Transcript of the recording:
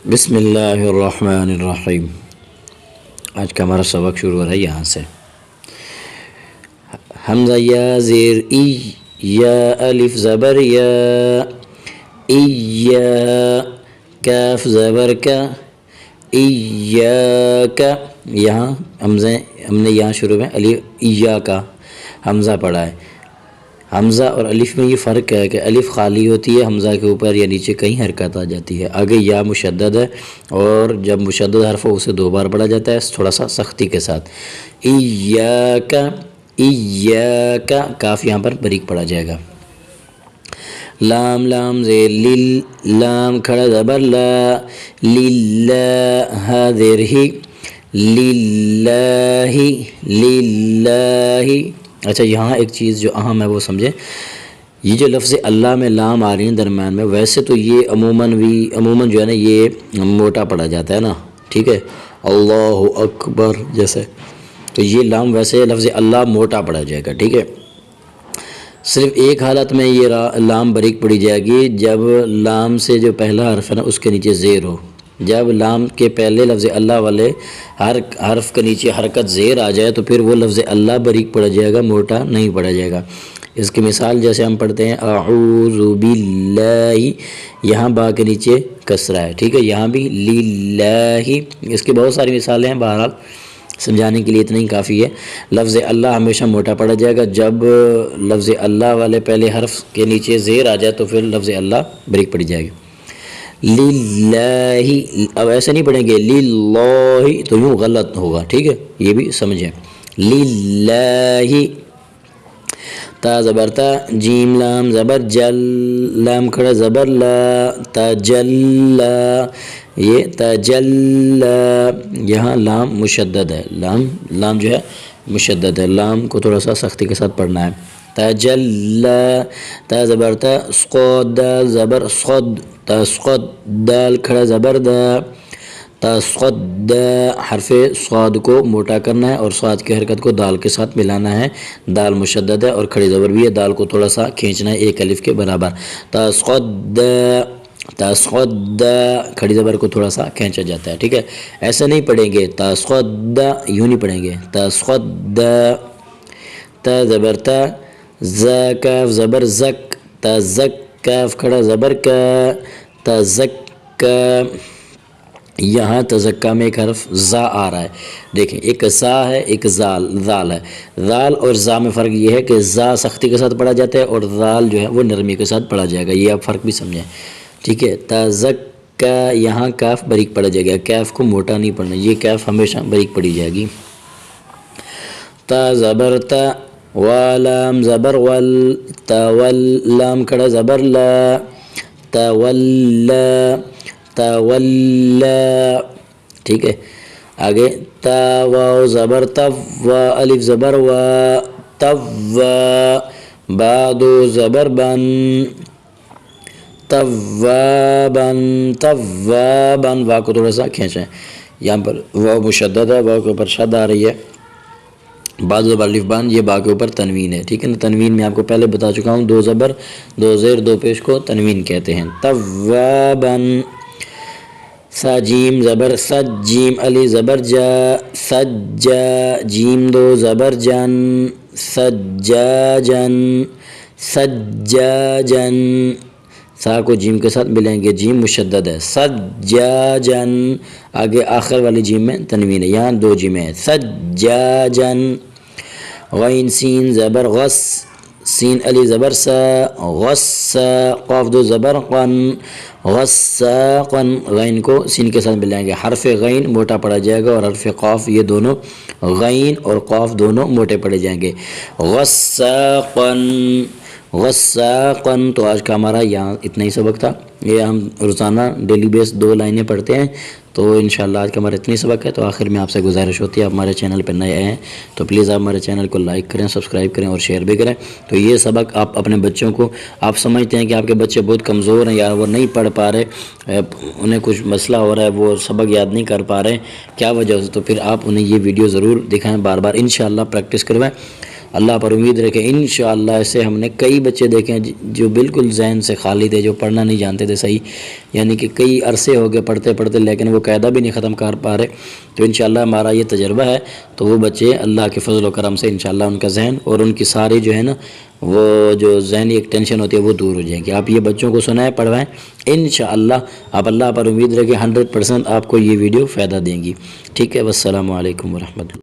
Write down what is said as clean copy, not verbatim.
بسم اللہ الرحمن الرحیم۔ آج کا ہمارا سبق شروع ہو رہا ہے یہاں سے۔ حمزہ یا زیر ای، یا الف زبر یا، ایا، کاف زبر کا، ایاکا۔ یہاں حمزے ہم نے یہاں شروع میں الف ایا کا حمزہ پڑھا ہے۔ حمزہ اور الف میں یہ فرق ہے کہ الف خالی ہوتی ہے حمزہ کے اوپر یا نیچے کہیں حرکت آ جاتی ہے، آگے یا مشدد ہے اور جب مشدد حرف ہو اسے 2 بار پڑھا جاتا ہے تھوڑا سا سختی کے ساتھ۔ ایاکا، ایاکا، کاف یہاں پر باریک پڑھا جائے گا۔ لام لام زیر لیل، لام کھڑا زبر لا، للہ زیر ہی، للہ، للہ۔ اچھا یہاں ایک چیز جو اہم ہے وہ سمجھیں، یہ جو لفظ اللہ میں لام آ رہی ہیں درمیان میں، ویسے تو یہ عموماً جو ہے نا یہ موٹا پڑھا جاتا ہے نا، ٹھیک ہے، اللہ اکبر جیسے، تو یہ لام ویسے لفظ اللہ موٹا پڑھا جائے گا، ٹھیک ہے۔ صرف ایک حالت میں یہ لام باریک پڑھی جائے گی، جب لام سے جو پہلا حرف ہے نا اس کے نیچے زیر ہو۔ جب لام کے پہلے لفظ اللہ والے ہر حرف کے نیچے حرکت زیر آ جائے تو پھر وہ لفظ اللہ باریک پڑھا جائے گا، موٹا نہیں پڑھا جائے گا۔ اس کی مثال جیسے ہم پڑھتے ہیں اعوذ باللہ، یہاں با کے نیچے کسرہ ہے، ٹھیک ہے، یہاں بھی للہ۔ اس کی بہت ساری مثالیں ہیں، بہرحال سمجھانے کے لیے اتنا ہی کافی ہے۔ لفظ اللہ ہمیشہ موٹا پڑھا جائے گا، جب لفظ اللہ والے پہلے حرف کے نیچے زیر آ جائے تو پھر لفظ اللہ باریک پڑھی جائے گی۔ للہ، اب ایسے نہیں پڑھیں گے للہ تو یوں غلط ہوگا، ٹھیک ہے، یہ بھی سمجھیں۔ للہ، تا زبر تا، جیم لام زبر جل، لام کھڑا زبر لا، تجلا، یہ تجلا، یہاں لام مشدد ہے، لام جو ہے مشدد ہے، لام کو تھوڑا سا سختی کے ساتھ پڑھنا ہے۔ تجلا، تا زبر تا، صاد دال زبر صد، تسقط، دال کھڑا زبر دا، تسقط، حرف صاد کو موٹا کرنا ہے اور صاد کی حرکت کو دال کے ساتھ ملانا ہے، دال مشدد ہے اور کھڑی زبر بھی ہے، دال کو تھوڑا سا کھینچنا ہے ایک الف کے برابر۔ تسقط، تسقط، کھڑی زبر کو تھوڑا سا کھینچا جاتا ہے، ٹھیک ہے، ایسے نہیں پڑھیں گے تسقط، یوں نہیں پڑھیں گے تسقط۔ تا زبر تا، ز کاف زبر زک، تزک، کاف کھڑا زبر کا، تزکا، یہاں تزکا میں ایک حرف زا آ رہا ہے، دیکھیں ایک زا ہے ایک زال ہے۔ زال اور زا میں فرق یہ ہے کہ زا سختی کے ساتھ پڑھا جاتا ہے اور زال جو ہے وہ نرمی کے ساتھ پڑھا جائے گا، یہ آپ فرق بھی سمجھیں، ٹھیک ہے۔ تزکا، یہاں کاف باریک پڑھا جائے گا، کاف کو موٹا نہیں پڑھنا، یہ کاف ہمیشہ باریک پڑھی جائے گی۔ تا زبر تا، والام زبر ول، تول، لام کھڑا زبر لا، تولا، تولا، ٹھیک ہے، آگے تا واو زبر تف، وا الف زبر وا، توا، بادو زبر بن، توابن، توابن، وا کو تھوڑا سا کھینچیں، یہاں پر واو مشدد ہے، واو کے اوپر شد آ رہی ہے، بعد زبر الف بان، یہ با کے اوپر تنوین ہے، ٹھیک ہے نا، تنوین میں آپ کو پہلے بتا چکا ہوں، 2 زبر 2 زیر 2 پیش کو تنوین کہتے ہیں۔ توابن، سا جیم زبر سج، جیم علی زبر جا، سجا، جیم 2 زبر جن، سجاجن، سجاجن، سا کو جیم کے ساتھ ملیں گے، جیم مشدد ہے، سجاجن، آگے آخر والی جیم میں تنوین ہے، یہاں 2 جیمیں ہیں، سجاجن۔ غین سین زبر غس، سین علی زبر سا، غصا، قاف 2 زبر قن، غصاقن، غین کو سین کے ساتھ ملائیں گے، حرف غین موٹا پڑھا جائے گا اور حرف قاف، یہ دونوں غین اور قاف دونوں موٹے پڑھے جائیں گے، غصاقن، غصاقن۔ تو آج کا ہمارا یہاں اتنا ہی سبق تھا، یہ ہم روزانہ ڈیلی بیس 2 لائنیں پڑھتے ہیں، تو انشاءاللہ آج کا ہمارا اتنی سبق ہے۔ تو آخر میں آپ سے گزارش ہوتی ہے، آپ ہمارے چینل پہ نئے آئے ہیں تو پلیز آپ ہمارے چینل کو لائک کریں، سبسکرائب کریں اور شیئر بھی کریں۔ تو یہ سبق آپ اپنے بچوں کو، آپ سمجھتے ہیں کہ آپ کے بچے بہت کمزور ہیں یا وہ نہیں پڑھ پا رہے، انہیں کچھ مسئلہ ہو رہا ہے، وہ سبق یاد نہیں کر پا رہے، کیا وجہ سے، تو پھر آپ انہیں یہ ویڈیو ضرور دکھائیں، بار بار انشاءاللہ پریکٹس کروائیں۔ اللہ پر امید رکھیں انشاءاللہ. ایسے ہم نے کئی بچے دیکھے ہیں جو بالکل ذہن سے خالی تھے, جو پڑھنا نہیں جانتے تھے صحیح, یعنی کہ کئی عرصے ہو گئے پڑھتے پڑھتے لیکن وہ قاعدہ بھی نہیں ختم کر پا رہے. تو انشاءاللہ ہمارا یہ تجربہ ہے. تو وہ بچے اللہ کے فضل و کرم سے انشاءاللہ ان کا ذہن اور ان کی ساری جو ہے نا وہ جو ذہنی ایک ٹینشن ہوتی ہے وہ دور ہو جائے گی. آپ یہ بچوں کو سنائیں, پڑھوائیں انشاءاللہ. آپ اللہ پر امید رکھیں 100% آپ کو یہ ویڈیو فائدہ دیں گی. ٹھیک ہے, والسلام علیکم ورحمۃ اللہ.